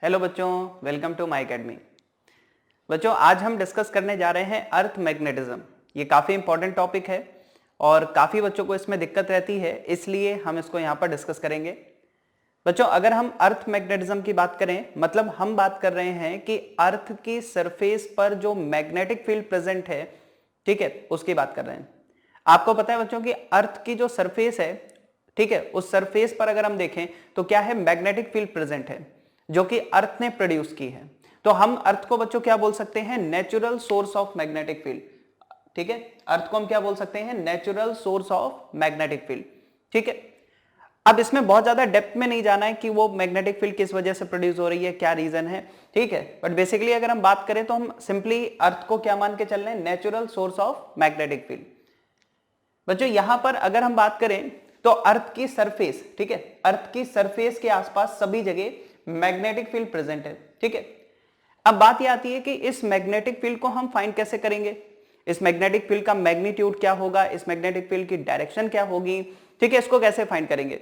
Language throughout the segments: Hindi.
हेलो बच्चों, वेलकम टू माय एकेडमी। बच्चों, आज हम डिस्कस करने जा रहे हैं अर्थ मैग्नेटिज्म। ये काफ़ी इंपॉर्टेंट टॉपिक है और काफ़ी बच्चों को इसमें दिक्कत रहती है, इसलिए हम इसको यहाँ पर डिस्कस करेंगे। बच्चों, अगर हम अर्थ मैग्नेटिज्म की बात करें, मतलब हम बात कर रहे हैं कि अर्थ की सरफेस पर जो मैग्नेटिक फील्ड प्रेजेंट है, ठीक है, उसकी बात कर रहे हैं। आपको पता है बच्चों कि अर्थ की जो सरफेस है, ठीक है, उस सरफेस पर अगर हम देखें तो क्या है, मैग्नेटिक फील्ड प्रेजेंट है जो कि अर्थ ने प्रोड्यूस की है। तो हम अर्थ को बच्चों क्या बोल सकते हैं, natural source of magnetic field. ठीक है, अर्थ को हम क्या बोल सकते हैं, natural source of magnetic field. ठीक है, अब इसमें बहुत ज्यादा डेप्थ में नहीं जाना है कि वो मैग्नेटिक फील्ड किस वजह से प्रोड्यूस हो रही है, क्या रीजन है। ठीक है, बट बेसिकली अगर हम बात करें तो हम सिंपली अर्थ को क्या मान के चल रहे हैं, natural source of magnetic field. बच्चों, यहां पर अगर हम बात करें तो अर्थ की सरफेस, ठीक है, अर्थ की सरफेस के आसपास सभी जगह मैग्नेटिक फील्ड प्रेजेंट है। ठीक है, अब बात यह आती है कि इस मैग्नेटिक फील्ड को हम फाइंड कैसे करेंगे, इस मैग्नेटिक फील्ड का मैग्नीट्यूड क्या होगा, इस मैग्नेटिक फील्ड की डायरेक्शन क्या होगी। ठीक है, इसको कैसे फाइंड करेंगे।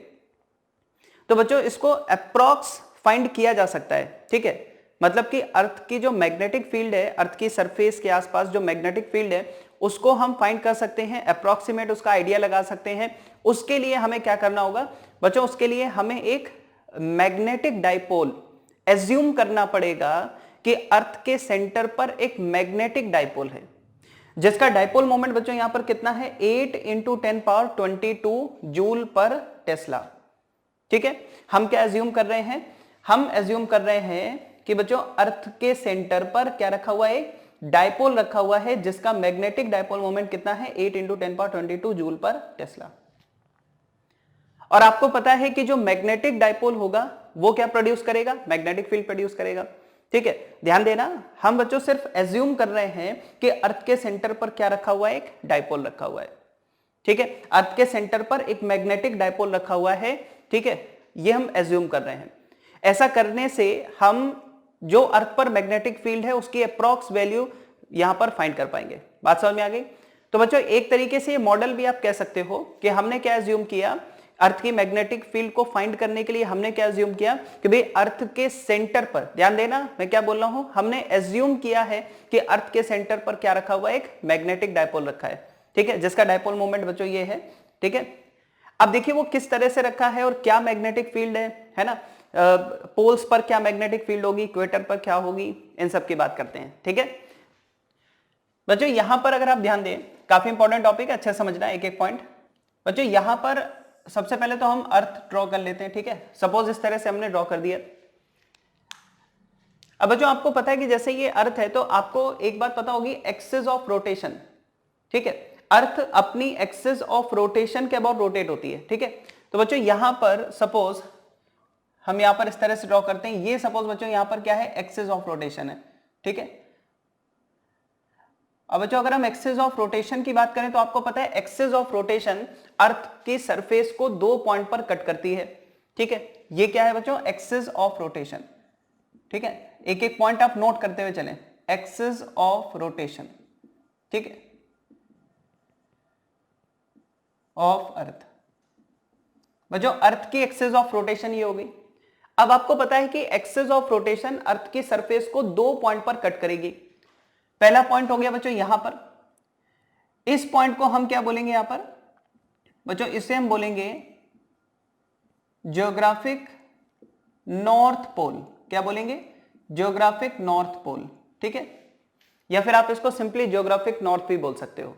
तो बच्चों, इसको अप्रॉक्स फाइंड किया जा सकता है। ठीक है, मतलब कि अर्थ की जो मैग्नेटिक फील्ड है, अर्थ की सरफेस के आसपास जो मैग्नेटिक फील्ड है, उसको हम फाइंड कर सकते हैं, अप्रॉक्सीमेट उसका आइडिया लगा सकते हैं। उसके लिए हमें क्या करना होगा बच्चों, उसके लिए हमें एक मैग्नेटिक डाइपोल एज्यूम करना पड़ेगा कि अर्थ के सेंटर पर एक मैग्नेटिक डाइपोल है, जिसका डाइपोल मोमेंट बच्चों यहां पर कितना है, 8 × 10⁻22 जूल पर टेस्ला। ठीक है, हम क्या एज्यूम कर रहे हैं, हम एज्यूम कर रहे हैं कि बच्चों अर्थ के सेंटर पर क्या रखा हुआ है, डाइपोल रखा हुआ है, जिसका मैग्नेटिक डाइपोल मोमेंट कितना है, 8 × 10⁻22 जूल पर टेस्ला। और आपको पता है कि जो मैग्नेटिक डाइपोल होगा वो क्या प्रोड्यूस करेगा, मैग्नेटिक फील्ड प्रोड्यूस करेगा। ठीक है, ध्यान देना, हम बच्चों सिर्फ एज्यूम कर रहे हैं कि अर्थ के सेंटर पर क्या रखा हुआ है, एक डाइपोल रखा हुआ है। ठीक है, अर्थ के सेंटर पर एक मैग्नेटिक डाइपोल रखा हुआ है। ठीक है, ये हम एज्यूम कर रहे हैं। ऐसा करने से हम जो अर्थ पर मैग्नेटिक फील्ड है उसकी अप्रॉक्स वैल्यू यहां पर फाइंड कर पाएंगे। बात समझ में आ गई। तो बच्चों, एक तरीके से ये मॉडल भी आप कह सकते हो कि हमने क्या एज्यूम किया, अर्थ की मैग्नेटिक फील्ड को फाइंड करने के लिए हमने क्या एज्यूम किया कि भाई अर्थ के सेंटर पर, ध्यान देना मैं क्या बोल रहा हूं, हमने एज्यूम किया है कि अर्थ के सेंटर पर क्या रखा हुआ है, एक मैग्नेटिक डाइपोल रखा है। ठीक है, जिसका डाइपोल मोमेंट बच्चों ये है। ठीक है, अब देखिए वो किस तरह से रखा है और क्या मैग्नेटिक फील्ड है ना, पोल्स पर क्या मैग्नेटिक फील्ड होगी, इक्वेटर पर क्या होगी, इन सब की बात करते हैं। ठीक है बच्चों, यहां पर अगर आप ध्यान दें, काफी इंपॉर्टेंट टॉपिक है, अच्छा समझना एक एक पॉइंट। बच्चों, यहां पर सबसे पहले तो हम अर्थ ड्रॉ कर लेते हैं। ठीक है, सपोज इस तरह से हमने ड्रॉ कर दिया। अब बच्चों, आपको पता है कि जैसे ये अर्थ है तो आपको एक बात पता होगी, एक्सिस ऑफ रोटेशन। ठीक है, अर्थ अपनी एक्सिस ऑफ रोटेशन के अबाउट रोटेट होती है। ठीक है, तो बच्चों यहां पर सपोज हम यहां पर इस तरह से ड्रॉ करते हैं, ये सपोज बच्चों यहां पर क्या है, एक्सिस ऑफ रोटेशन है। ठीक है, अब बच्चों अगर हम एक्सिस ऑफ रोटेशन की बात करें तो आपको पता है एक्सिस ऑफ रोटेशन अर्थ की सरफेस को 2 पॉइंट पर कट करती है। ठीक है, ये क्या है बच्चों, एक्सिस ऑफ रोटेशन। ठीक है, एक एक पॉइंट आप नोट करते हुए चलें, एक्सिस ऑफ रोटेशन। ठीक है, ऑफ अर्थ। बच्चों अर्थ की एक्सिस ऑफ रोटेशन ये हो गई। अब आपको पता है कि एक्सिस ऑफ रोटेशन अर्थ की सरफेस को 2 पॉइंट पर कट करेगी। पहला पॉइंट हो गया बच्चों यहां पर, इस पॉइंट को हम क्या बोलेंगे यहां पर बच्चों, इसे हम बोलेंगे जियोग्राफिक नॉर्थ पोल। क्या बोलेंगे, जियोग्राफिक नॉर्थ पोल। ठीक है, या फिर आप इसको सिंपली जियोग्राफिक नॉर्थ भी बोल सकते हो।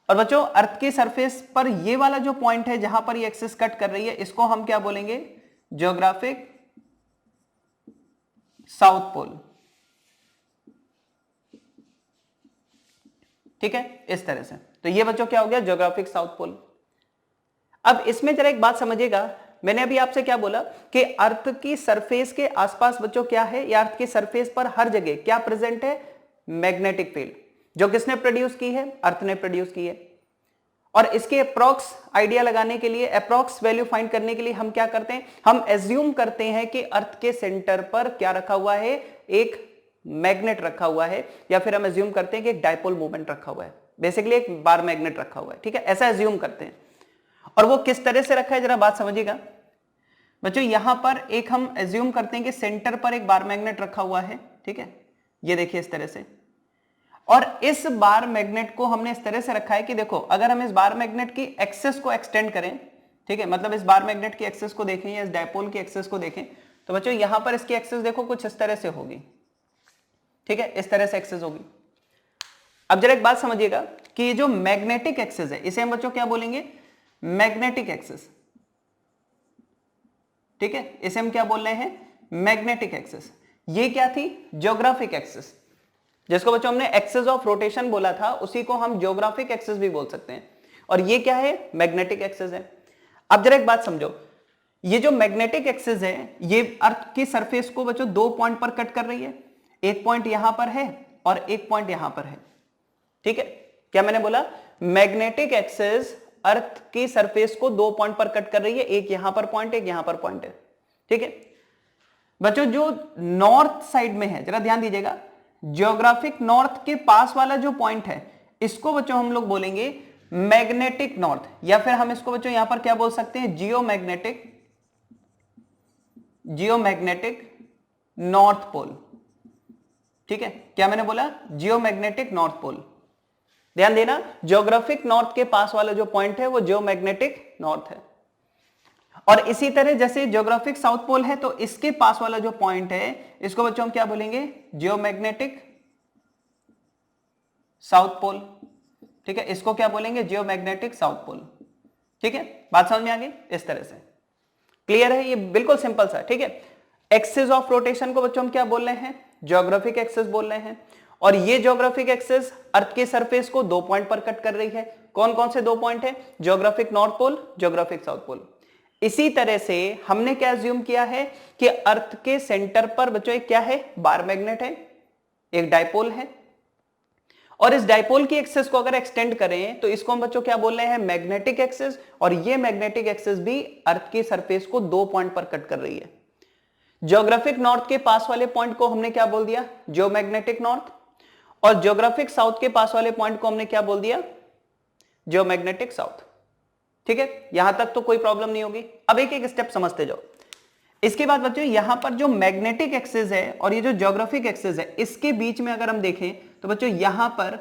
और बच्चों अर्थ की सरफेस पर ये वाला जो पॉइंट है जहां पर ये एक्सिस कट कर रही है, इसको हम क्या बोलेंगे, जियोग्राफिक साउथ पोल। ठीक है, इस तरह से। तो ये बच्चों क्या हो गया, जियोग्राफिक साउथ पोल। अब इसमें जरा एक बात समझिएगा, मैंने अभी आपसे क्या बोला कि अर्थ की सरफेस के आसपास बच्चों क्या है, या अर्थ की सरफेस पर हर जगह क्या प्रेजेंट है, मैग्नेटिक फील्ड। जो किसने प्रोड्यूस की है, अर्थ ने प्रोड्यूस की है। और इसके अप्रॉक्स आइडिया लगाने के लिए, अप्रॉक्स वैल्यू फाइंड करने के लिए हम क्या करते हैं, हम एज्यूम करते हैं कि अर्थ के सेंटर पर क्या रखा हुआ है, एक मैग्नेट रखा हुआ है, या फिर हम एज्यूम करते हैं कि एक डाइपोल मूवमेंट रखा हुआ है, बेसिकली एक बार मैग्नेट रखा हुआ है। ठीक है, ऐसा एज्यूम करते हैं। और वो किस तरह से रखा है, जरा बात समझिएगा। बच्चों यहां पर एक हम एज्यूम करते हैं कि सेंटर पर एक बार मैग्नेट रखा हुआ है, ठीक है, ये देखिए इस तरह से, और इस बार मैग्नेट को हमने इस तरह से रखा है कि देखो अगर हम इस बार मैग्नेट की एक्सेस को एक्सटेंड करें, ठीक है, मतलब इस बार मैग्नेट की एक्सेस को देखें या इस डायपोल की एक्सेस को देखें, तो बच्चों यहां पर इसकी एक्सेस देखो कुछ इस तरह से होगी, ठीक है, इस तरह से एक्सेस होगी। अब जरा एक बात समझिएगा कि ये जो मैग्नेटिक एक्सेस है इसे हम बच्चों क्या बोलेंगे, मैग्नेटिक एक्सेस, ठीक है, इसे हम क्या बोल रहे हैं, मैग्नेटिक एक्सेस। ये क्या थी, ज्योग्राफिक एक्सेस, जिसको बच्चों हमने एक्सेस ऑफ रोटेशन बोला था, उसी को हम ज्योग्राफिक एक्सेस भी बोल सकते हैं, और ये क्या है, मैग्नेटिक एक्सेस है। अब जरा एक बात समझो, ये जो मैग्नेटिक एक्सेस है ये अर्थ की सरफेस को बच्चों दो पॉइंट पर कट कर रही है, एक पॉइंट यहां पर है और एक पॉइंट यहां पर है, ठीक है, क्या मैंने बोला, मैग्नेटिक एक्सेस अर्थ की सरफेस को दो पॉइंट पर कट कर रही है, एक यहां पर पॉइंट, एक यहां पर पॉइंट है, ठीक है। बच्चों जो नॉर्थ साइड में है, जरा ध्यान दीजिएगा, ज्योग्राफिक नॉर्थ के पास वाला जो पॉइंट है इसको बच्चों हम लोग बोलेंगे मैग्नेटिक नॉर्थ, या फिर हम इसको बच्चों यहां पर क्या बोल सकते हैं, जियोमैग्नेटिक, जियोमैग्नेटिक नॉर्थ पोल, ठीक है, क्या मैंने बोला, जियोमैग्नेटिक नॉर्थ पोल। ध्यान देना, ज्योग्राफिक नॉर्थ के पास वाला जो पॉइंट है वो जियोमैग्नेटिक नॉर्थ है, और इसी तरह जैसे ज्योग्राफिक साउथ पोल है तो इसके पास वाला जो पॉइंट है इसको बच्चों हम क्या बोलेंगे, जियोमैग्नेटिक साउथ पोल, ठीक है, इसको क्या बोलेंगे, जियोमैग्नेटिक साउथ पोल, ठीक है, बात समझ में आ गई, इस तरह से क्लियर है, ये बिल्कुल सिंपल सा, ठीक है। एक्सिस ऑफ रोटेशन को बच्चों हम क्या बोल रहे हैं, ज्योग्राफिक एक्सिस बोल रहे हैं, और ये ज्योग्राफिक एक्सिस अर्थ के सरफेस को दो पॉइंट पर कट कर रही है, कौन कौन से दो पॉइंट है, geographic north pole, geographic south pole. इसी तरह से हमने क्या अज्यूम किया है कि अर्थ के सेंटर पर बच्चों एक क्या है, बार मैग्नेट है, एक डायपोल है, और इस डायपोल की एक्सिस को अगर एक्सटेंड करें तो इसको हम बच्चों क्या बोल रहे हैं, मैग्नेटिक एक्सिस, और ये मैग्नेटिक एक्सिस भी अर्थ की सरफेस को दो पॉइंट पर कट कर रही है। ज्योग्राफिक नॉर्थ के पास वाले पॉइंट को हमने क्या बोल दिया, जियोमैग्नेटिक नॉर्थ, और ज्योग्राफिक साउथ के पास वाले पॉइंट को हमने क्या बोल दिया, जियोमैग्नेटिक साउथ, ठीक है, यहां तक तो कोई प्रॉब्लम नहीं होगी। अब एक एक स्टेप समझते जाओ। इसके बाद बच्चों यहां पर जो मैग्नेटिक एक्सिस है और ये जो ज्योग्राफिक एक्सिस है इसके बीच में अगर हम देखें तो बच्चों यहां पर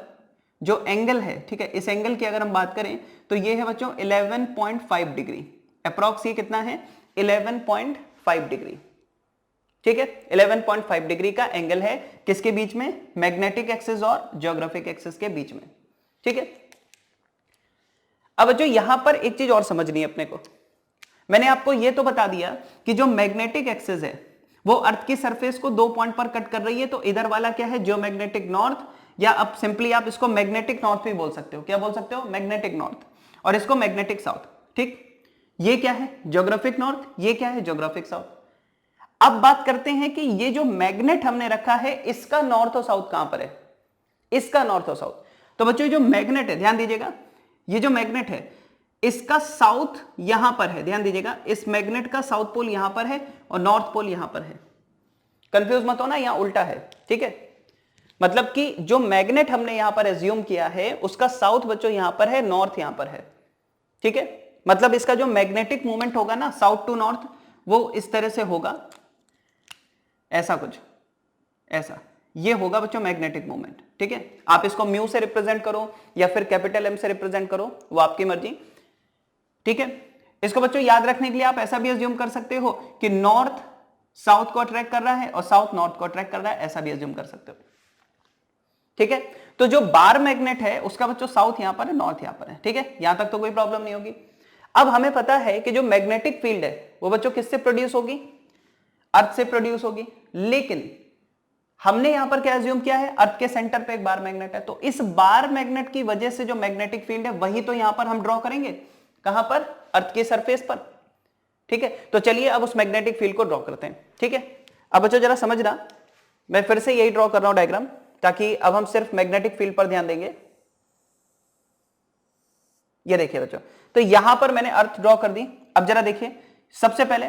जो एंगल है, ठीक है, इस एंगल की अगर हम बात करें तो ये है बच्चों 11.5 डिग्री, अप्रॉक्स ये कितना है, 11.5 डिग्री, ठीक है, 11.5 डिग्री का एंगल है किसके बीच में, मैग्नेटिक एक्सिस और ज्योग्राफिक एक्सिस के बीच में, ठीक है। अब बच्चों यहां पर एक चीज और समझनी है अपने को, मैंने आपको यह तो बता दिया कि जो मैग्नेटिक एक्सिस है वो अर्थ की सरफेस को दो पॉइंट पर कट कर रही है, तो इधर वाला क्या है, जियोमैग्नेटिक नॉर्थ, या अब सिंपली आप इसको मैग्नेटिक नॉर्थ भी बोल सकते हो, क्या बोल सकते हो, मैग्नेटिक नॉर्थ, और इसको मैग्नेटिक साउथ, ठीक, ये क्या है, ज्योग्राफिक नॉर्थ, ये क्या है, ज्योग्राफिक साउथ। अब बात करते हैं कि ये जो मैग्नेट हमने रखा है इसका नॉर्थ और साउथ कहां पर है, इसका नॉर्थ और साउथ। तो बच्चों जो मैग्नेट है, ध्यान दीजिएगा, ये जो मैग्नेट है इसका साउथ यहां पर है, ध्यान दीजिएगा, इस मैग्नेट का साउथ पोल यहां पर है और नॉर्थ पोल यहां पर है, कंफ्यूज मत होना, यहां उल्टा है, ठीक है, मतलब कि जो मैग्नेट हमने यहां पर एज्यूम किया है उसका साउथ बच्चों यहां पर है, नॉर्थ यहां पर है, ठीक है, मतलब इसका जो मैग्नेटिक मूवमेंट होगा ना साउथ टू नॉर्थ वो इस तरह से होगा, ऐसा कुछ, ऐसा ये होगा बच्चों मैग्नेटिक मूवमेंट, ठीक है। आप इसको म्यू से रिप्रेजेंट करो या फिर कैपिटल एम से रिप्रेजेंट करो, वो आपकी मर्जी, ठीक है। इसको बच्चों याद रखने के लिए आप ऐसा भी अज्यूम कर सकते हो कि नॉर्थ साउथ को अट्रैक्ट कर रहा है और साउथ नॉर्थ को अट्रैक्ट कर रहा है, ऐसा भी अज्यूम कर सकते हो, ठीक है। तो जो बार मैग्नेट है उसका बच्चों साउथ यहां पर है, नॉर्थ यहां पर है, ठीक है, यहां तक तो कोई प्रॉब्लम नहीं होगी। अब हमें पता है कि जो मैग्नेटिक फील्ड है वो बच्चों किससे प्रोड्यूस होगी, अर्थ से प्रोड्यूस होगी, लेकिन हमने यहां पर क्या अज्यूम किया है, अर्थ के सेंटर पे एक बार मैग्नेट है, तो इस बार मैग्नेट की वजह से जो मैग्नेटिक फील्ड है वही तो यहां पर हम ड्रॉ करेंगे, कहां पर, अर्थ के सरफेस पर, ठीक है। तो चलिए अब उस मैग्नेटिक फील्ड को ड्रॉ करते हैं, ठीक है। अब बच्चों जरा समझना, मैं फिर से यही ड्रॉ कर रहा हूं डायग्राम, ताकि अब हम सिर्फ मैग्नेटिक फील्ड पर ध्यान देंगे। ये देखिए बच्चों, तो यहां पर मैंने अर्थ ड्रॉ कर दी। अब जरा देखिए, सबसे पहले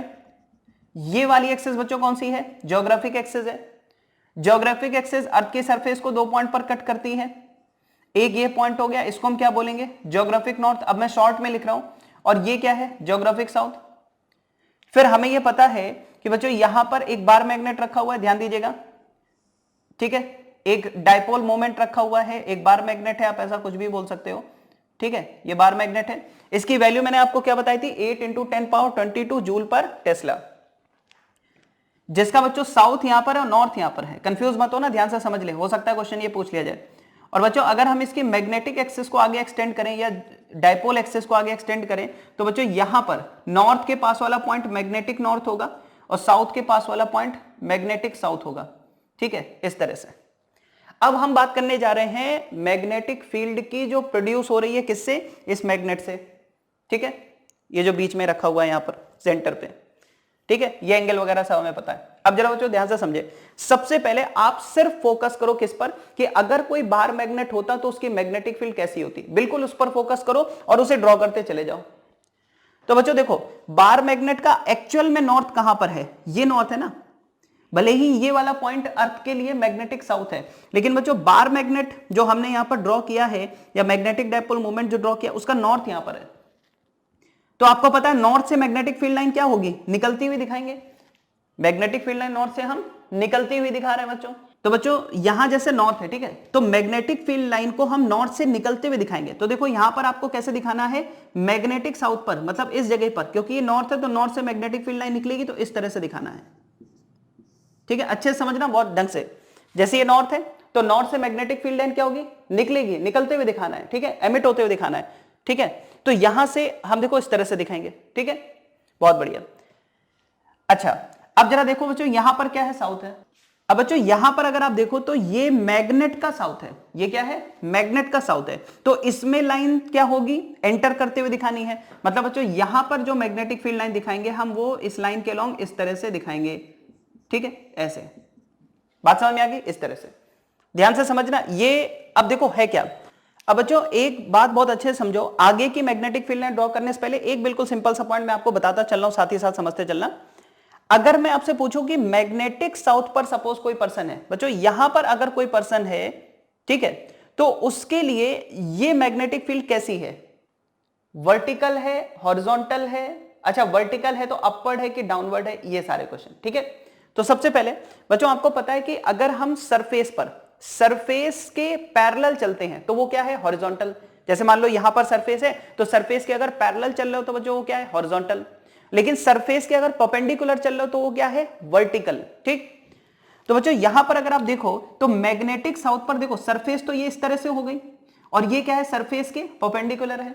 ये वाली एक्सिस बच्चों कौन सी है, ज्योग्राफिक एक्सिस है। ज्योग्राफिक एक्सिस अर्थ के सरफेस को दो पॉइंट पर कट करती है, एक ये पॉइंट हो गया, इसको हम क्या बोलेंगे, ज्योग्राफिक नॉर्थ, अब मैं शॉर्ट में लिख रहा हूं, और ये क्या है, ज्योग्राफिक साउथ। फिर हमें यह पता है कि बच्चों यहां पर एक बार मैग्नेट रखा हुआ है, ध्यान दीजिएगा, ठीक है, एक डाइपोल मोमेंट रखा हुआ है, एक बार मैग्नेट है, आप ऐसा कुछ भी बोल सकते हो, ठीक है, ये बार मैग्नेट है। इसकी वैल्यू मैंने आपको क्या बताई थी, 8 × 10⁻22 जूल पर टेस्ला, जिसका बच्चों साउथ यहां पर है और नॉर्थ यहां पर है। कंफ्यूज मत हो ना, ध्यान से समझ ले, हो सकता है क्वेश्चन ये पूछ लिया जाए। और बच्चों अगर हम इसकी मैग्नेटिक एक्सिस को आगे एक्सटेंड करें या डाइपोल एक्सिस को आगे एक्सटेंड करें तो बच्चों यहां पर नॉर्थ के पास वाला पॉइंट मैग्नेटिक नॉर्थ होगा और साउथ के पास वाला पॉइंट मैग्नेटिक साउथ होगा, ठीक है, इस तरह से। अब हम बात करने जा रहे हैं मैग्नेटिक फील्ड की जो प्रोड्यूस हो रही है किससे, इस मैग्नेट से, ठीक है, ये जो बीच में रखा हुआ है यहां पर सेंटर पे, ठीक है, ये एंगल वगैरह सब हमें पता है। अब जरा बच्चों ध्यान से समझे, सबसे पहले आप सिर्फ फोकस करो किस पर, कि अगर कोई बार मैग्नेट होता तो उसकी मैग्नेटिक फील्ड कैसी होती, बिल्कुल उस पर फोकस करो और उसे ड्रॉ करते चले जाओ। तो बच्चों देखो, बार मैग्नेट का एक्चुअल में नॉर्थ कहां पर है, ये नॉर्थ है ना, भले ही ये वाला पॉइंट अर्थ के लिए मैग्नेटिक साउथ है, लेकिन बच्चों बार मैग्नेट जो हमने यहां पर ड्रॉ किया है या मैग्नेटिक डाइपोल मोमेंट जो ड्रॉ किया उसका नॉर्थ यहां पर है। तो आपको पता है नॉर्थ से मैग्नेटिक फील्ड लाइन क्या होगी, निकलती हुई दिखाएंगे, मैग्नेटिक फील्ड लाइन नॉर्थ से हम निकलती हुई दिखा रहे हैं बच्चों। तो बच्चों यहां जैसे नॉर्थ है, ठीक है, तो मैग्नेटिक फील्ड लाइन को हम नॉर्थ से निकलते हुए दिखाएंगे। तो देखो यहां पर आपको कैसे दिखाना है, मैग्नेटिक साउथ पर, मतलब इस जगह पर, क्योंकि ये नॉर्थ है तो नॉर्थ से मैग्नेटिक फील्ड लाइन निकलेगी, तो इस तरह से दिखाना है, ठीक है, अच्छे से समझना बहुत ढंग से। जैसे ये नॉर्थ है तो नॉर्थ से मैग्नेटिक फील्ड लाइन क्या होगी, निकलेगी, निकलते हुए दिखाना है, ठीक है, एमिट होते हुए दिखाना है, ठीक है। तो यहां से हम देखो इस तरह से दिखाएंगे, ठीक है, बहुत बढ़िया। अच्छा अब जरा देखो बच्चों यहां पर क्या है, साउथ है। अब बच्चों यहां पर अगर आप देखो तो ये मैग्नेट का साउथ है, ये क्या है, मैग्नेट का साउथ है, तो इसमें लाइन क्या होगी, एंटर करते हुए दिखानी है। मतलब बच्चों यहां पर जो मैग्नेटिक फील्ड लाइन दिखाएंगे हम वो इस लाइन के अलोंग इस तरह से दिखाएंगे, ठीक है, ऐसे, बात समझ में आ गई, इस तरह से ध्यान से समझना। ये अब देखो है क्या, अब बच्चों एक बात बहुत अच्छे से समझो, आगे की मैग्नेटिक फील्ड लाइन ड्रॉ करने से पहले एक बिल्कुल सिंपल सा पॉइंट मैं आपको बताता चल रहा हूं, साथ ही साथ समझते चलना। अगर मैं आपसे पूछूं कि मैग्नेटिक साउथ पर सपोज कोई पर्सन है, बच्चों यहां पर अगर कोई पर्सन है, ठीक है, तो उसके लिए ये मैग्नेटिक फील्ड कैसी है, वर्टिकल है, हॉरिजॉन्टल है, अच्छा वर्टिकल है तो अपवर्ड है कि डाउनवर्ड है, ये सारे क्वेश्चन, ठीक है। तो सबसे पहले बच्चों आपको पता है कि अगर हम सरफेस के पैरेलल चलते हैं तो वो क्या है, हॉरिजॉन्टल। जैसे मान लो यहां पर सरफेस है तो सरफेस के अगर पैरेलल चल रहे हो तो बच्चों वो क्या है, हॉरिजॉन्टल। लेकिन सरफेस के अगर परपेंडिकुलर चल रहे हो तो वो क्या है, वर्टिकल, ठीक। तो बच्चों यहां पर अगर आप देखो तो मैग्नेटिक साउथ पर देखो सरफेस तो ये इस तरह से हो गई और ये क्या है, सरफेस के परपेंडिकुलर है,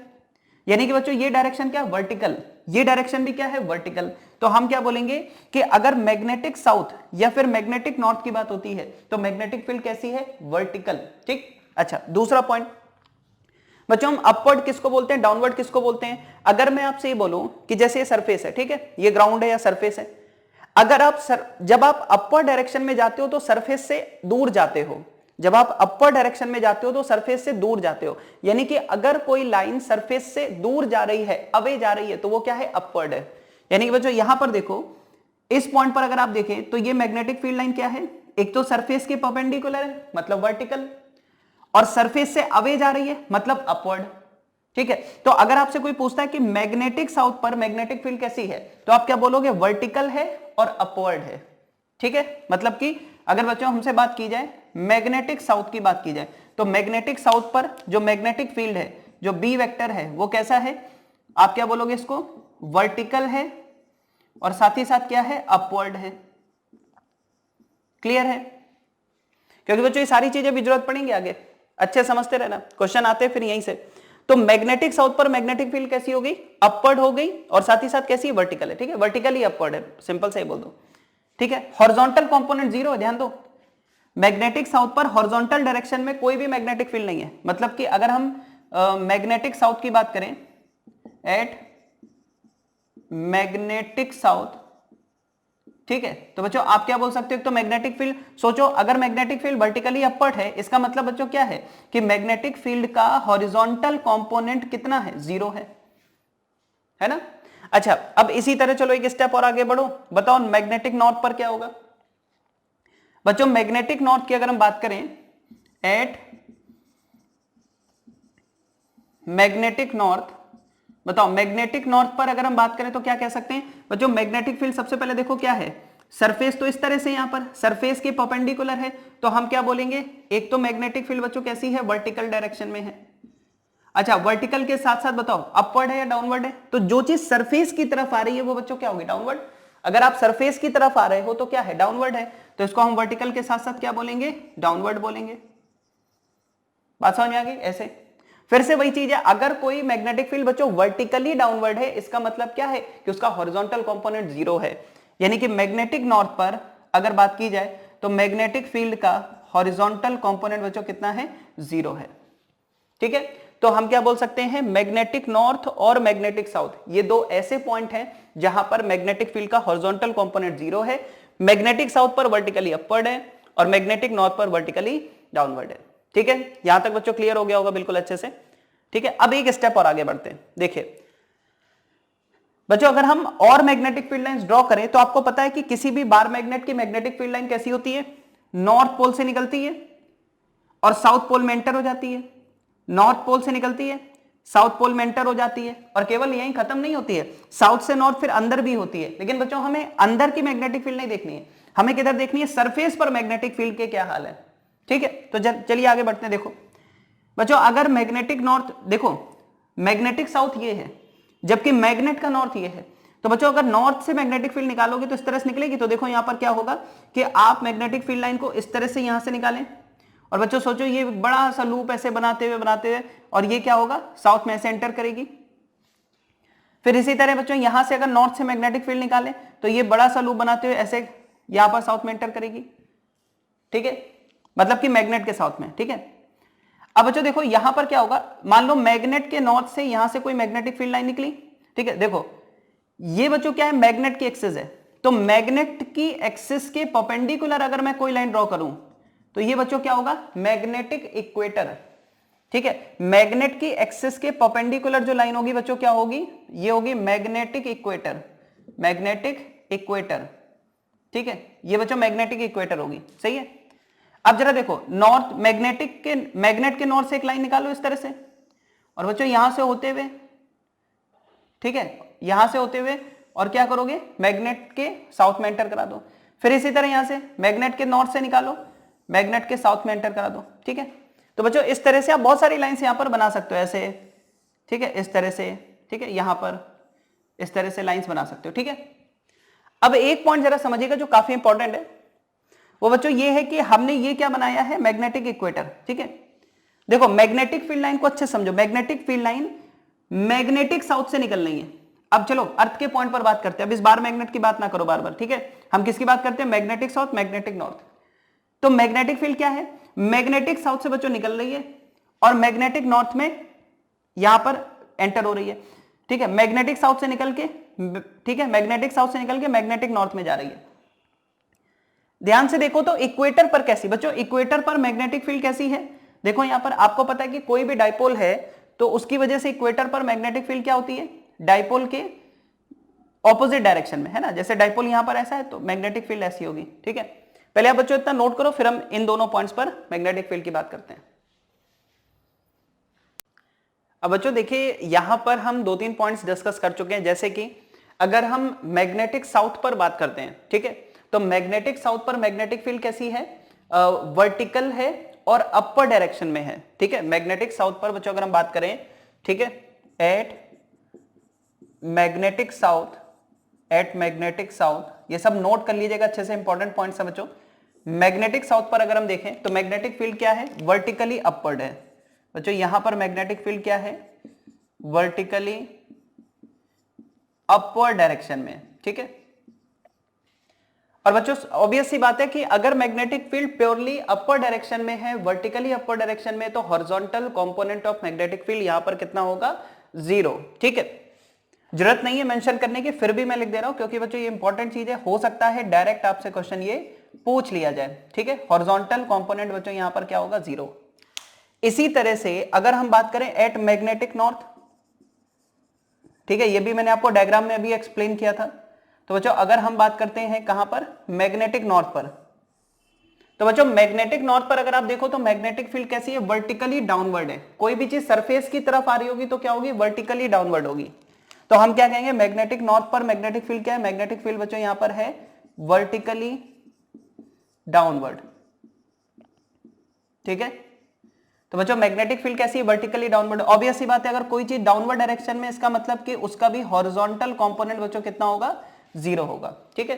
यानी कि बच्चों ये डायरेक्शन क्या है, वर्टिकल, ये डायरेक्शन भी क्या है, वर्टिकल। तो हम क्या बोलेंगे कि अगर मैग्नेटिक साउथ या फिर मैग्नेटिक नॉर्थ की बात होती है तो मैग्नेटिक फील्ड कैसी है, वर्टिकल, ठीक। अच्छा दूसरा पॉइंट बच्चों, हम अपवर्ड किसको बोलते हैं, डाउनवर्ड किसको बोलते हैं। अगर मैं आपसे ये बोलूं कि जैसे ये सरफेस है, ठीक है, ये ग्राउंड है या सरफेस है, अगर आप जब आप अपवर्ड डायरेक्शन में जाते हो तो सरफेस से दूर जाते हो, जब आप अपर डायरेक्शन में जाते हो तो सरफेस से दूर जाते हो, यानी कि अगर कोई लाइन सरफेस से दूर जा रही है, अवे जा रही है, तो वो क्या है, अपवर्ड है। यानी कि बच्चों यहां पर देखो, इस पॉइंट पर अगर आप देखें तो ये मैग्नेटिक फील्ड लाइन क्या है, एक तो सरफेस के परपेंडिकुलर है मतलब वर्टिकल, और सरफेस से अवे जा रही है मतलब अपवर्ड, ठीक है। तो अगर आपसे कोई पूछता है कि मैग्नेटिक साउथ पर मैग्नेटिक फील्ड कैसी है, तो आप क्या बोलोगे, वर्टिकल है और अपवर्ड है, ठीक है। मतलब कि अगर बच्चों हमसे बात की जाए मैग्नेटिक साउथ की बात की जाए तो मैग्नेटिक साउथ पर जो मैग्नेटिक फील्ड है, जो बी वेक्टर है, वो कैसा है, आप क्या बोलोगे, इसको वर्टिकल है और साथ ही साथ क्या है, अपवर्ड है। क्लियर है, क्योंकि बच्चों ये सारी चीजें भी जरूरत पड़ेंगी आगे, अच्छे समझते रहना, क्वेश्चन आते हैं फिर यहीं से। तो मैग्नेटिक साउथ पर मैग्नेटिक फील्ड कैसी हो गई, अपवर्ड हो गई, और साथ ही साथ कैसी है, वर्टिकल है, ठीक है, वर्टिकल ही अपवर्ड है, सिंपल से ही बोल दो, ठीक है। हॉरिजॉन्टल कंपोनेंट 0 है, ध्यान दो, मैग्नेटिक साउथ पर हॉरिजॉन्टल डायरेक्शन में कोई भी मैग्नेटिक फील्ड नहीं है। मतलब कि अगर हम मैग्नेटिक साउथ की बात करें, एट मैग्नेटिक साउथ, ठीक है, तो बच्चों आप क्या बोल सकते हो, तो मैग्नेटिक फील्ड सोचो, अगर मैग्नेटिक फील्ड वर्टिकली अपवर्ड है, इसका मतलब बच्चों क्या है कि मैग्नेटिक फील्ड का हॉरिजॉन्टल कंपोनेंट कितना है, 0 है ना। अच्छा अब इसी तरह चलो एक स्टेप और आगे बढ़ो, बताओ मैग्नेटिक नॉर्थ पर क्या होगा। बच्चों मैग्नेटिक नॉर्थ की अगर हम बात करें, एट मैग्नेटिक नॉर्थ, बताओ मैग्नेटिक नॉर्थ पर अगर हम बात करें तो क्या कह सकते हैं बच्चों, मैग्नेटिक फील्ड सबसे पहले देखो क्या है, सरफेस तो इस तरह से यहां पर सरफेस के परपेंडिकुलर है, तो हम क्या बोलेंगे, एक तो मैग्नेटिक फील्ड बच्चों कैसी है, वर्टिकल डायरेक्शन में है। अच्छा, वर्टिकल के साथ साथ बताओ अपवर्ड है या डाउनवर्ड है, तो जो चीज सरफेस की तरफ आ रही है वो बच्चों क्या होगी, डाउनवर्ड। अगर आप सरफेस की तरफ आ रहे हो तो क्या है, डाउनवर्ड है, तो इसको हम वर्टिकल के साथ साथ क्या बोलेंगे, डाउनवर्ड बोलेंगे। बात समझ में आ गई। ऐसे फिर से वही चीज है, अगर कोई मैग्नेटिक फील्ड बच्चों वर्टिकली डाउनवर्ड है, इसका मतलब क्या है कि उसका हॉरिजॉन्टल कंपोनेंट 0 है, यानी कि मैग्नेटिक नॉर्थ पर अगर बात की जाए तो मैग्नेटिक फील्ड का हॉरिजॉन्टल कंपोनेंट बच्चों कितना है, 0 है। ठीक है, तो हम क्या बोल सकते हैं, मैग्नेटिक नॉर्थ और मैग्नेटिक साउथ, ये दो ऐसे पॉइंट हैं जहां पर मैग्नेटिक फील्ड का हॉरिजॉन्टल कंपोनेंट 0 है, मैग्नेटिक साउथ पर वर्टिकली अपवर्ड है और मैग्नेटिक नॉर्थ पर वर्टिकली डाउनवर्ड है। ठीक है, यहां तक बच्चों क्लियर हो गया होगा बिल्कुल अच्छे से। ठीक है, अब एक स्टेप और आगे बढ़ते हैं। देखिए बच्चों, अगर हम और मैग्नेटिक फील्ड लाइंस ड्रॉ करें तो आपको पता है कि किसी भी बार मैग्नेट की मैग्नेटिक फील्ड लाइन कैसी होती है, नॉर्थ पोल से निकलती है और साउथ पोल में एंटर हो जाती है, नॉर्थ पोल से निकलती है, साउथ पोल में एंटर हो जाती है, और केवल यहीं खत्म नहीं होती है, साउथ से नॉर्थ फिर अंदर भी होती है। लेकिन बच्चों हमें अंदर की मैग्नेटिक फील्ड नहीं देखनी है, हमें किधर देखनी है, सरफेस पर मैग्नेटिक फील्ड के क्या हाल है। ठीक है, तो चलिए आगे बढ़ते हैं। देखो बच्चों, अगर मैग्नेटिक नॉर्थ, देखो मैग्नेटिक साउथ ये है जबकि मैग्नेट का नॉर्थ ये है, तो बच्चों अगर नॉर्थ से मैग्नेटिक फील्ड निकालोगे तो इस तरह से निकलेगी। तो देखो यहां पर क्या होगा कि आप मैग्नेटिक फील्ड लाइन को इस तरह से यहां से निकालें, और बच्चों सोचो ये बड़ा सा लूप ऐसे बनाते हुए और ये क्या होगा, साउथ में ऐसे एंटर करेगी। फिर इसी तरह बच्चों यहां से अगर नॉर्थ से मैग्नेटिक फील्ड निकालें तो ये बड़ा सा लूप बनाते हुए ऐसे यहां पर साउथ में एंटर करेगी। ठीक है, मतलब कि मैग्नेट के साउथ में। ठीक है, अब बच्चों देखो यहां पर क्या होगा, मान लो मैग्नेट के नॉर्थ से यहां से कोई मैग्नेटिक फील्ड लाइन निकली। ठीक है, देखो ये बच्चों क्या है, मैग्नेट की एक्सिस है, तो मैग्नेट की एक्सिस के परपेंडिकुलर अगर मैं कोई लाइन ड्रॉ करूं तो ये बच्चों क्या होगा, मैग्नेटिक इक्वेटर। ठीक है, मैग्नेट की एक्सिस के परपेंडिकुलर जो लाइन होगी बच्चों क्या होगी, ये होगी मैग्नेटिक इक्वेटर, मैग्नेटिक इक्वेटर। ठीक है, ये बच्चों मैग्नेटिक इक्वेटर होगी। सही है, अब जरा देखो नॉर्थ मैग्नेट के नॉर्थ से एक लाइन निकालो इस तरह से, और बच्चों यहां से होते हुए, ठीक है यहां से होते हुए, और क्या करोगे, मैग्नेट के साउथ में एंटर करा दो। फिर इसी तरह यहां से मैग्नेट के नॉर्थ से निकालो, मैग्नेट के साउथ में एंटर करा दो। ठीक है, तो बच्चों इस तरह से आप बहुत सारी लाइंस यहां पर बना सकते हो ऐसे। ठीक है, इस तरह से, ठीक है यहां पर इस तरह से लाइंस बना सकते हो। ठीक है, अब एक पॉइंट जरा समझिएगा जो काफी इंपॉर्टेंट है, वो बच्चों ये है कि हमने ये क्या बनाया है, मैग्नेटिक इक्वेटर। ठीक है, देखो मैग्नेटिक फील्ड लाइन को अच्छे समझो, magnetic field line magnetic south से निकल रही है। अब चलो अर्थ के पॉइंट पर बात करते हैं, अब इस बार मैग्नेट की बात ना करो बार बार। ठीक है, हम किसकी बात करते हैं, मैग्नेटिक साउथ, मैग्नेटिक नॉर्थ। तो मैग्नेटिक फील्ड क्या है, मैग्नेटिक साउथ से बच्चों निकल रही है और मैग्नेटिक नॉर्थ में यहां पर एंटर हो रही है। ठीक है, मैग्नेटिक साउथ से निकल के, ठीक है मैग्नेटिक साउथ से निकल के मैग्नेटिक नॉर्थ में जा रही है। ध्यान से देखो तो इक्वेटर पर कैसी बच्चों, इक्वेटर पर मैग्नेटिक फील्ड कैसी है, देखो यहां पर आपको पता है कि कोई भी डाइपोल है तो उसकी वजह से इक्वेटर पर मैग्नेटिक फील्ड क्या होती है, डाइपोल के ऑपोजिट डायरेक्शन में, है ना। जैसे डाइपोल यहां पर ऐसा है तो मैग्नेटिक फील्ड ऐसी होगी। ठीक है, पहले आप बच्चों इतना नोट करो, फिर हम इन दोनों पॉइंट्स पर मैग्नेटिक फील्ड की बात करते हैं। अब बच्चों देखिए यहां पर हम 2-3 पॉइंट्स डिस्कस कर चुके हैं, जैसे कि अगर हम मैग्नेटिक साउथ पर बात करते हैं, ठीक है, तो मैग्नेटिक साउथ पर मैग्नेटिक फील्ड कैसी है, वर्टिकल है और अपर डायरेक्शन में है। ठीक है, मैग्नेटिक साउथ पर बच्चों अगर हम बात करें, ठीक है, एट मैग्नेटिक साउथ, ये सब नोट कर लीजिएगा अच्छे से, इंपॉर्टेंट पॉइंट्स है बच्चों। मैग्नेटिक साउथ पर अगर हम देखें तो मैग्नेटिक फील्ड क्या है, वर्टिकली अपवर्ड है बच्चों। यहां पर मैग्नेटिक फील्ड क्या है, वर्टिकली अपवर्ड डायरेक्शन में। ठीक है, और बच्चों ऑब्वियस सी बात है कि अगर magnetic field purely upper direction में है, वर्टिकली अपर डायरेक्शन में, तो horizontal component of magnetic field यहां पर कितना होगा, 0। ठीक है, जरूरत नहीं है मेंशन करने की, फिर भी मैं लिख दे रहा हूं क्योंकि बच्चों ये इंपॉर्टेंट चीज है, हो सकता है डायरेक्ट आपसे क्वेश्चन ये पूछ लिया जाए। ठीक है, हॉरिजॉन्टल कंपोनेंट बच्चों यहां पर क्या होगा, 0। इसी तरह से अगर हम बात करें एट मैग्नेटिक नॉर्थ, ठीक है, ये भी मैंने आपको डायग्राम में अभी एक्सप्लेन किया था। तो बच्चों अगर हम बात करते हैं कहां पर, मैग्नेटिक नॉर्थ पर, तो बच्चों मैग्नेटिक नॉर्थ पर अगर आप देखो तो मैग्नेटिक फील्ड कैसी है, वर्टिकली डाउनवर्ड है। कोई भी चीज सरफेस की तरफ आ रही होगी तो क्या होगी, वर्टिकली डाउनवर्ड होगी। तो हम क्या कहेंगे, मैग्नेटिक नॉर्थ पर मैग्नेटिक फील्ड क्या है, मैग्नेटिक फील्ड बच्चों यहां पर है वर्टिकली डाउनवर्ड। ठीक है, तो बच्चों मैग्नेटिक फील्ड कैसी है, वर्टिकली डाउनवर्ड। ऑब्वियस सी बात है, अगर कोई चीज डाउनवर्ड डायरेक्शन में, इसका मतलब कि उसका भी हॉरिजॉन्टल कंपोनेंट बच्चों कितना होगा, 0 होगा। ठीक है,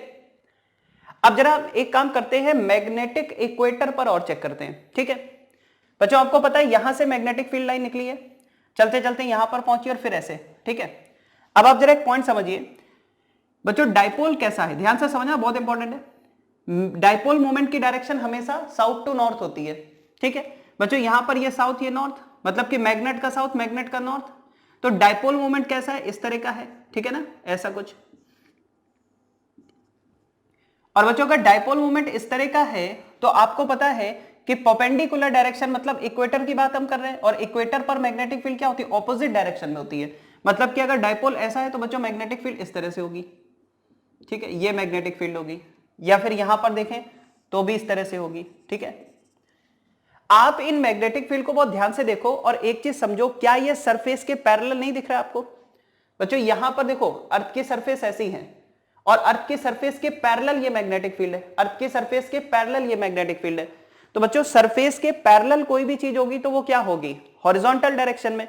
अब जरा एक काम करते हैं, मैग्नेटिक इक्वेटर पर और चेक करते हैं। ठीक है बच्चों, आपको पता है यहां से मैग्नेटिक फील्ड लाइन निकली है, चलते चलते यहां पर पहुंची और फिर ऐसे। ठीक है, अब आप जरा एक पॉइंट समझिए बच्चों, डाइपोल कैसा है, ध्यान से समझना, बहुत इंपॉर्टेंट है। डाइपोल मोमेंट की डायरेक्शन हमेशा साउथ टू नॉर्थ होती है। ठीक है बच्चों, यहां पर ये साउथ, ये नॉर्थ, मतलब कि मैग्नेट का साउथ, मैग्नेट का नॉर्थ। तो डाइपोल मोमेंट कैसा है, इस तरह का है। ठीक है ना, ऐसा कुछ। और बच्चों का डाइपोल मोमेंट इस तरह का है, तो आपको पता है कि परपेंडिकुलर डायरेक्शन, मतलब इक्वेटर की बात हम कर रहे हैं, और इक्वेटर पर मैग्नेटिक फील्ड क्या होती है, ऑपोजिट डायरेक्शन में होती है। मतलब कि अगर डाइपोल ऐसा है तो बच्चों मैग्नेटिक फील्ड इस तरह से होगी। ठीक है, ये मैग्नेटिक फील्ड होगी, या फिर यहां पर देखें तो भी इस तरह से होगी। ठीक है, आप इन मैग्नेटिक फील्ड को बहुत ध्यान से देखो और एक चीज समझो, क्या ये सरफेस के पैरेलल नहीं दिख रहा है आपको बच्चों? यहां पर देखो, अर्थ की सरफेस ऐसी है और अर्थ की सरफेस के पैरेलल ये मैग्नेटिक फील्ड है, अर्थ की सरफेस के पैरेलल ये मैग्नेटिक फील्ड है। तो बच्चों सरफेस के पैरेलल कोई भी चीज होगी तो वो क्या होगी, हॉरिजॉन्टल डायरेक्शन में।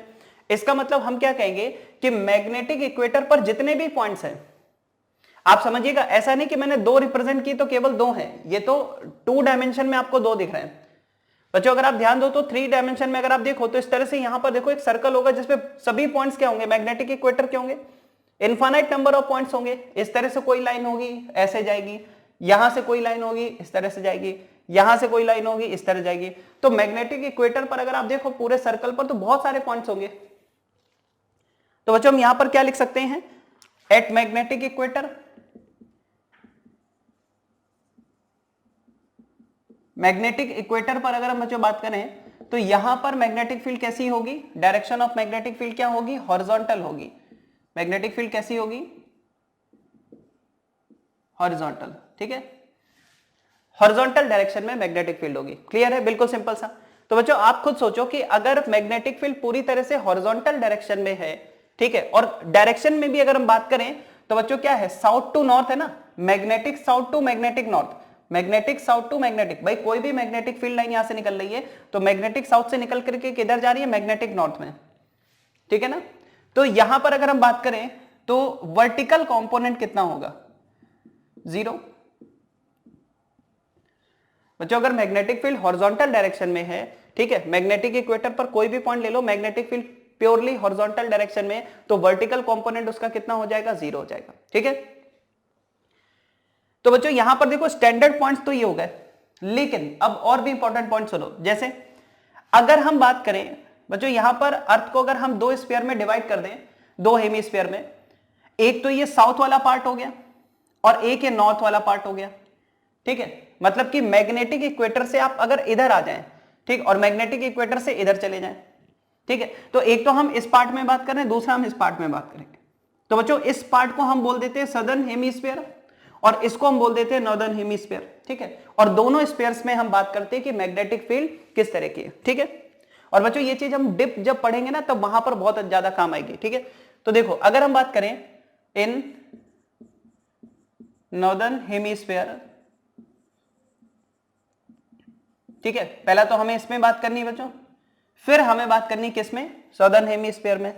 इसका मतलब हम क्या कहेंगे कि मैग्नेटिक इक्वेटर पर जितने भी पॉइंट्स हैं, आप समझिएगा, ऐसा नहीं कि मैंने 2 रिप्रेजेंट की तो केवल 2 हैं, ये तो 2 डायमेंशन में आपको 2 दिख रहे हैं। बच्चों अगर आप ध्यान दो तो 3 डायमेंशन में अगर आप देखो तो इस तरह से यहां पर देखो एक सर्कल होगा जिसपे सभी पॉइंट्स क्या होंगे, मैग्नेटिक इक्वेटर के होंगे, इनफाइनाइट नंबर ऑफ पॉइंट्स होंगे। इस तरह से कोई लाइन होगी, ऐसे जाएगी, यहां से कोई लाइन होगी, इस तरह से जाएगी, यहां से कोई लाइन होगी, इस तरह जाएगी। तो मैग्नेटिक इक्वेटर पर अगर आप देखो पूरे सर्कल पर तो बहुत सारे पॉइंट्स होंगे। तो बच्चों हम यहां पर क्या लिख सकते हैं, at magnetic equator, magnetic equator पर अगर हम बच्चों बात करें तो यहां पर मैग्नेटिक फील्ड कैसी होगी, डायरेक्शन ऑफ मैग्नेटिक फील्ड क्या होगी, हॉरिजॉन्टल होगी। मैग्नेटिक फील्ड कैसी होगी, हॉरिजॉन्टल। ठीक है, हॉरिजॉन्टल डायरेक्शन में मैग्नेटिक फील्ड होगी। क्लियर है, बिल्कुल सिंपल सा। तो बच्चों आप खुद सोचो कि अगर मैग्नेटिक फील्ड पूरी तरह से हॉरिजॉन्टल डायरेक्शन में है, ठीक है, और डायरेक्शन में भी अगर हम बात करें तो बच्चों क्या है, साउथ टू नॉर्थ है ना, magnetic south to magnetic north, magnetic south to magnetic. भाई कोई भी मैग्नेटिक फील्ड लाइन यहां से निकल रही है तो मैग्नेटिक साउथ से निकल करके किधर जा रही है, मैग्नेटिक नॉर्थ में। ठीक है ना, तो यहां पर अगर हम बात करें तो वर्टिकल कंपोनेंट कितना होगा, 0। बच्चों अगर मैग्नेटिक फील्ड हॉरिजॉन्टल डायरेक्शन में है, ठीक है, मैग्नेटिक इक्वेटर पर कोई भी पॉइंट ले लो, magnetic field purely horizontal direction में, तो वर्टिकल कंपोनेंट उसका कितना हो जाएगा, 0 हो जाएगा। ठीक है, तो बच्चों यहां पर देखो स्टैंडर्ड पॉइंट्स तो ये हो गए, लेकिन अब और भी इंपॉर्टेंट पॉइंट सुनो। जैसे अगर हम बात करें बच्चों, यहां पर अर्थ को अगर हम 2 स्फीयर में डिवाइड कर दें, 2 हेमिस्फीयर में, एक तो ये साउथ वाला पार्ट हो गया और एक ये नॉर्थ वाला पार्ट हो गया। ठीक है, मतलब कि मैग्नेटिक इक्वेटर से आप अगर इधर आ जाएं, ठीक, और मैग्नेटिक इक्वेटर से इधर चले जाएं, ठीक है, तो एक तो हम इस पार्ट में बात कर रहे हैं, दूसरा हम इस पार्ट में बात करेंगे। तो बच्चों इस पार्ट को हम बोल देते हैं सदर्न हेमिस्फीयर और इसको हम बोल देते हैं नॉर्दर्न हेमिस्फीयर। ठीक है, और दोनों स्फीयर्स में हम बात करते हैं कि मैग्नेटिक फील्ड किस तरह की है। ठीक है, और बच्चों ये चीज हम डिप जब पढ़ेंगे ना तब वहां पर बहुत ज्यादा काम आएगी। ठीक है, तो देखो अगर हम बात करें इन नॉर्दर्न हेमिस्फीयर, ठीक है, पहला तो हमें इसमें बात करनी है बच्चों, फिर हमें बात करनी किसमें, सदर्न हेमिस्फीयर में।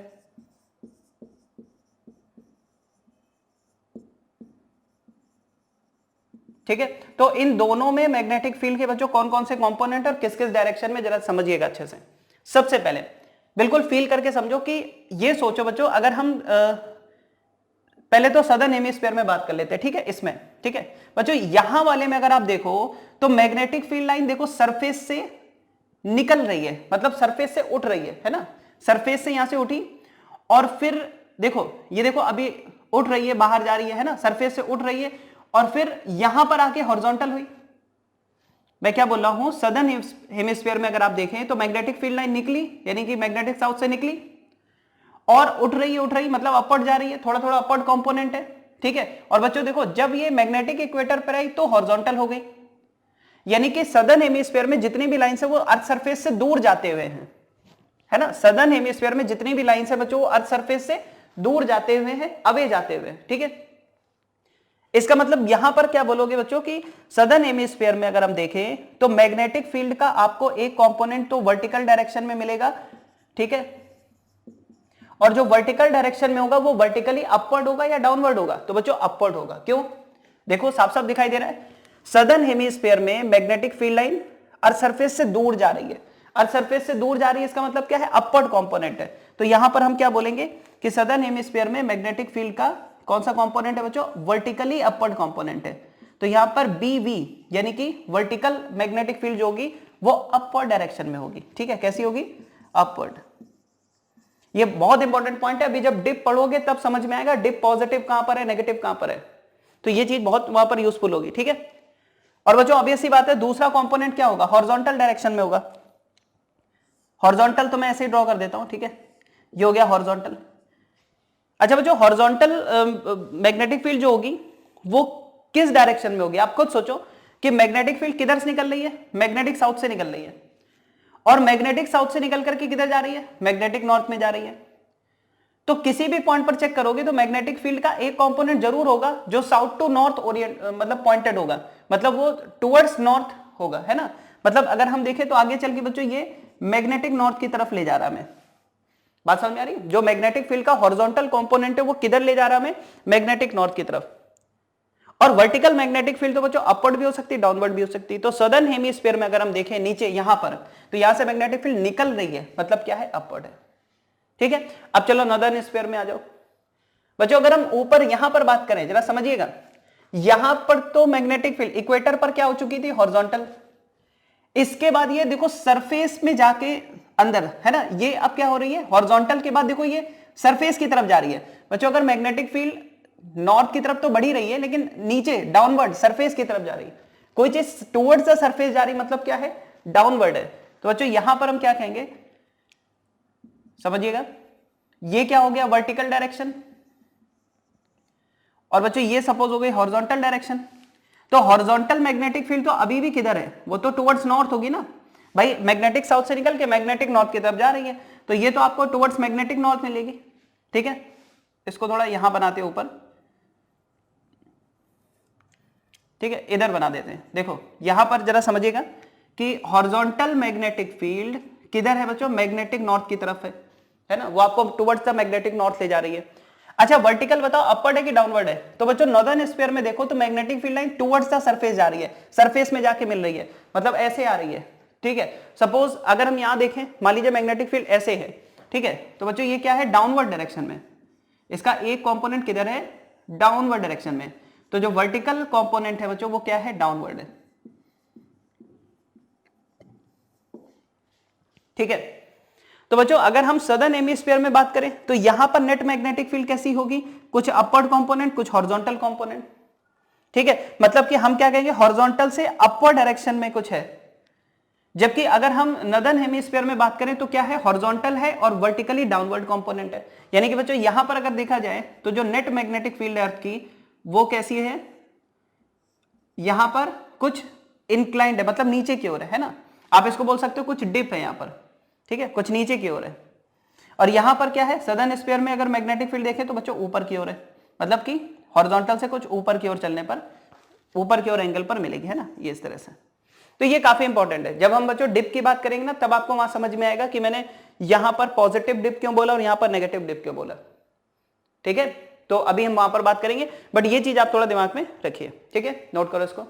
ठीक है, तो इन दोनों में मैग्नेटिक फील्ड के बच्चों कौन कौन से कंपोनेंट और किस किस डायरेक्शन में, जरा समझिएगा अच्छे से। सबसे पहले बिल्कुल फील करके समझो कि ये सोचो बच्चों, अगर हम पहले तो सदर्न हेमिस्फीयर में बात कर लेते हैं। ठीक है, इसमें, ठीक है बच्चों, यहां वाले में अगर आप देखो तो मैग्नेटिक फील्ड लाइन देखो सरफेस से निकल रही है, मतलब सरफेस से उठ रही है ना, सरफेस से यहां से उठी और फिर देखो ये देखो अभी उठ रही है, बाहर जा रही है ना, सरफेस से उठ रही है और फिर यहां पर आके हॉरिजॉन्टल हुई। मैं क्या बोल रहा हूं, सदर्न हेमिस्फीयर में अगर आप देखें तो मैग्नेटिक फील्ड लाइन निकली, यानी कि मैग्नेटिक साउथ से निकली और उठ रही मतलब अपवर्ड जा रही है, थोड़ा थोड़ा अपवर्ड कंपोनेंट है। ठीक है, और बच्चों देखो जब ये मैग्नेटिक इक्वेटर पर आई तो हॉरिजॉन्टल हो गई, यानी कि सदर्न हेमिस्फीयर में जितनी भी लाइंस है वो अर्थ सरफेस से दूर जाते हुए हैं, है ना। सदर्न हेमिस्फीयर में जितनी भी लाइंस है बच्चों वो अर्थ सरफेस से दूर जाते हुए हैं, अवे जाते हुए, ठीक है। इसका मतलब यहां पर क्या बोलोगे बच्चों कि सदर्न हेमिस्फीयर में अगर हम देखें तो मैग्नेटिक फील्ड का आपको एक कंपोनेंट तो वर्टिकल डायरेक्शन में मिलेगा, ठीक है, और जो वर्टिकल डायरेक्शन में होगा वो वर्टिकली अपवर्ड होगा या डाउनवर्ड होगा, तो बच्चों अपवर्ड होगा। क्यों, देखो साफ साफ दिखाई दे रहा है, सदर्न हेमिस्फीयर में magnetic field line earth surface से दूर जा रही है, अर्थ सरफेस से दूर जा रही है, इसका मतलब क्या है, अपवर्ड कंपोनेंट है। तो यहां पर हम क्या बोलेंगे कि सदर्न हेमिस्फीयर में मैग्नेटिक फील्ड का कौन सा कंपोनेंट है बच्चों, वर्टिकली अपवर्ड कंपोनेंट है। तो यहां पर BV यानी कि वर्टिकल मैग्नेटिक फील्ड जो होगी वो अपवर्ड डायरेक्शन में होगी, ठीक है, कैसी होगी, अपवर्ड। ये बहुत इंपॉर्टेंट पॉइंट है, अभी जब डिप पढ़ोगे तब समझ में आएगा डिप पॉजिटिव कहां पर है, नेगेटिव कहां पर है, तो ये चीज बहुत वहां पर यूजफुल होगी, ठीक है। और बच्चों ऑब्वियस सी बात है दूसरा कंपोनेंट क्या होगा, हॉरिजॉन्टल डायरेक्शन में होगा। हॉरिजॉन्टल तो मैं ऐसे ही ड्रॉ कर देता हूं, ठीक है, ये हो गया हॉरिजॉन्टल। अच्छा बच्चों हॉरिजॉन्टल मैग्नेटिक फील्ड जो होगी वो किस डायरेक्शन में होगी, आप खुद सोचो कि मैग्नेटिक फील्ड किधर से निकल रही है, मैग्नेटिक साउथ से निकल रही है, और मैग्नेटिक साउथ से निकल करके किधर जा रही है, मैग्नेटिक नॉर्थ में जा रही है। तो किसी भी पॉइंट पर चेक करोगे तो मैग्नेटिक फील्ड का एक कंपोनेंट जरूर होगा जो साउथ टू नॉर्थ ओरिएंट मतलब पॉइंटेड होगा, मतलब वो टुवर्ड्स नॉर्थ होगा, है ना। मतलब अगर हम देखें तो आगे चल के बच्चों ये मैग्नेटिक नॉर्थ की तरफ ले जा रहा है, हमें बात समझ में आ रही है, जो मैग्नेटिक फील्ड का हॉरिजॉन्टल कंपोनेंट है वो किधर ले जा रहा है हमें, मैग्नेटिक नॉर्थ की तरफ। और वर्टिकल मैग्नेटिक फील्ड तो बच्चों अपवर्ड भी हो सकती है, डाउनवर्ड भी हो सकती है। तो सदर्न हेमिस्फीयर में अगर हम देखें नीचे यहां पर, तो यहां से मैग्नेटिक फील्ड निकल रही है, मतलब क्या है, अपवर्ड है, ठीक है। अब चलो नॉर्दर्न हेमिस्फीयर में आ जाओ बच्चों, अगर हम ऊपर यहां पर बात करें जरा समझिएगा, यहां पर तो मैग्नेटिक फील्ड इक्वेटर पर क्या हो चुकी थी, हॉरिजॉन्टल। इसके बाद ये देखो सरफेस में जाके अंदर, है ना, ये अब क्या हो रही है, हॉरिजॉन्टल के बाद देखो ये सरफेस की तरफ जा रही है। बच्चों अगर मैग्नेटिक फील्ड नॉर्थ की तरफ तो बढ़ी रही है लेकिन नीचे डाउनवर्ड सरफेस की तरफ जा रही है, कोई चीज टुवर्ड्स द सरफेस जा रही, मतलब क्या है, डाउनवर्ड है। तो बच्चों यहां पर हम क्या कहेंगे, समझिएगा, ये क्या हो गया, वर्टिकल डायरेक्शन, और बच्चों ये सपोज हो गई हॉरिजॉन्टल डायरेक्शन। तो हॉरिजॉन्टल मैग्नेटिक फील्ड तो अभी भी किधर है, वो तो टुवर्ड्स नॉर्थ होगी ना भाई, मैग्नेटिक साउथ से निकल के मैग्नेटिक नॉर्थ की तरफ जा रही है, तो ये तो आपको टुवर्ड्स मैग्नेटिक नॉर्थ मिलेगी, ठीक है। इसको थोड़ा यहां बनाते हैं ऊपर, ठीक है, इधर बना देते हैं। देखो यहां पर जरा समझिएगा कि हॉरिजॉन्टल मैग्नेटिक फील्ड किधर है बच्चों, मैग्नेटिक नॉर्थ की तरफ है ना, वो आपको टुवर्ड्स द मैग्नेटिक नॉर्थ ले जा रही है। अच्छा वर्टिकल बताओ अपवर्ड है कि डाउनवर्ड है, तो बच्चों नॉर्दर्न हेमिस्फीयर में देखो तो magnetic field line towards the surface जा रही है, सरफेस में जाके मिल रही है, मतलब ऐसे आ रही है, ठीक है। सपोज अगर हम यहां देखें, मान लीजिए मैग्नेटिक फील्ड ऐसे है, ठीक है, तो बच्चों ये क्या है, डाउनवर्ड डायरेक्शन में, इसका एक कंपोनेंट किधर है, डाउनवर्ड डायरेक्शन में। तो जो वर्टिकल कंपोनेंट है बच्चों वो क्या है, डाउनवर्ड है, ठीक है। तो बच्चों अगर हम सदर्न हेमिस्फीयर में बात करें तो यहां पर नेट मैग्नेटिक फील्ड कैसी होगी, कुछ अपवर्ड कंपोनेंट कुछ हॉरिजॉन्टल कंपोनेंट, ठीक है। मतलब कि हम क्या कहेंगे, हॉरिजॉन्टल से अपवर्ड डायरेक्शन में कुछ है, जबकि अगर हम नॉर्दर्न हेमिस्फीयर में बात करें तो क्या है, हॉरिजॉन्टल है और वर्टिकली डाउनवर्ड कंपोनेंट है। यानी कि बच्चों यहां पर अगर देखा जाए तो जो नेट मैग्नेटिक फील्ड है अर्थ की वो कैसी है, यहां पर कुछ इंक्लाइंड है, मतलब नीचे की ओर है ना, आप इसको बोल सकते हो कुछ डिप है यहां पर, ठीक है, कुछ नीचे की ओर है। और यहां पर क्या है, सदर्न हेमिस्फीयर में अगर मैग्नेटिक फील्ड देखें तो बच्चों ऊपर की ओर है, मतलब कि हॉरिजॉन्टल से कुछ ऊपर की ओर चलने पर ऊपर की ओर एंगल पर मिलेगी, है ना, ये इस तरह से। तो ये काफी इंपॉर्टेंट है, जब हम बच्चों डिप की बात करेंगे ना तब आपको वहां समझ में आएगा कि मैंने यहां पर पॉजिटिव डिप क्यों बोला और यहां पर नेगेटिव डिप क्यों बोला, ठीक है। तो अभी हम वहां पर बात करेंगे, बट ये चीज आप थोड़ा दिमाग में रखिए, ठीक है, नोट करो इसको।